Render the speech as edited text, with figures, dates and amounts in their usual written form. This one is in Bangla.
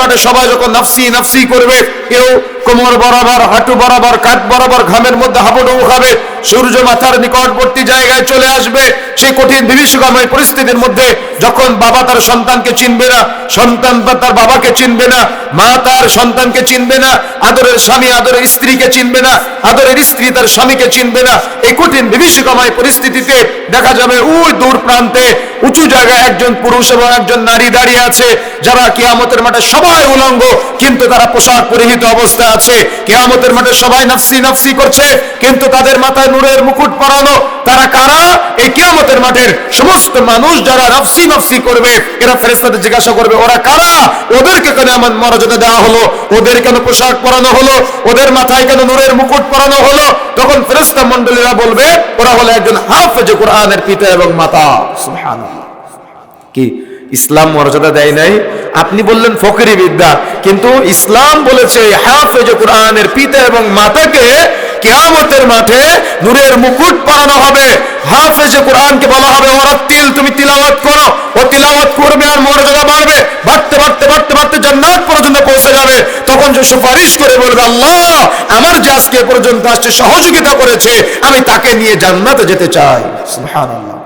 মাঠে সবাই যখন নাফসি নাফসি করবে, কেউ কোমর বরাবর, হাঁটু বরাবর, কাঁধ বরাবর ঘামের মধ্যে হাবুডুবু খাবে, সূর্য মাথার নিকটবর্তী জায়গায় চলে আসবে, সেই কঠিন বিভীষিকাময় পরিস্থিতির মধ্যে যখন বাবা তার সন্তানকে চিনবে না, সন্তান তার বাবাকে চিনবে না, মা তার সন্তানকে চিনবে না, আদরের স্বামী আদরের স্ত্রীকে চিনবে না, আদরের স্ত্রী তার স্বামীকে চিনবে না, এই কঠিন বিভীষিকাময় পরিস্থিতিতে দেখা যাবে ওই দূর প্রান্তে উঁচু জায়গায় একজন পুরুষ এবং একজন নারী দাঁড়িয়ে আছে, যারা কিয়ামতের মাঠে সবাই উলঙ্গ, কিন্তু তারা পোশাক পরিহিত অবস্থায় আছে। কিয়ামতের মাঠে সবাই নাফসি নাফসি করছে, কিন্তু তাদের মাথায় নূরের মুকুট পরানো। তারা কারা? এই কিয়ামতের মাঠের সমস্ত মানুষ যারা নাফসি নাফসি করবে, এরা ফেরেশতাদের জিজ্ঞাসা করবে, ওরা কারা? ওদেরকে কেন এমন মর্যাদা দেওয়া হলো? ওদের কেন পোশাক পরানো হলো? ওদের মাথায় কেন নূরের মুকুট পরানো হলো? তখন ফেরেশতা মণ্ডলীরা বলবে, ওরা হলো একজন হাফেজে কোরআনের পিতা এবং মাতা। সুবহানাল্লাহ। কি ইসলাম মর্যাদা দেয় নাই? আপনি বললেন ফকিরি বিদ্যা, কিন্তু ইসলাম বলেছে হাফেজে কোরআনের পিতা এবং মাতাকে কিয়ামতের মাঠে নূরের মুকুট পরানো হবে। হাফেজে কোরআনকে বলা হবে, ওরাত্তিল, তুমি তিলাওয়াত করো। ও তিলাওয়াত করবে আর মর্যাদা বাড়বে, বাড়তে বাড়তে বাড়তে বাড়তে জান্নাত পর্যন্ত পৌঁছে যাবে। তখন সে সুপারিশ করে বলবে, আল্লাহ, আমার যে আজকে পর্যন্ত আসছে সহযোগিতা করেছে, আমি তাকে নিয়ে জান্নাতে যেতে চাই। সুবহানাল্লাহ।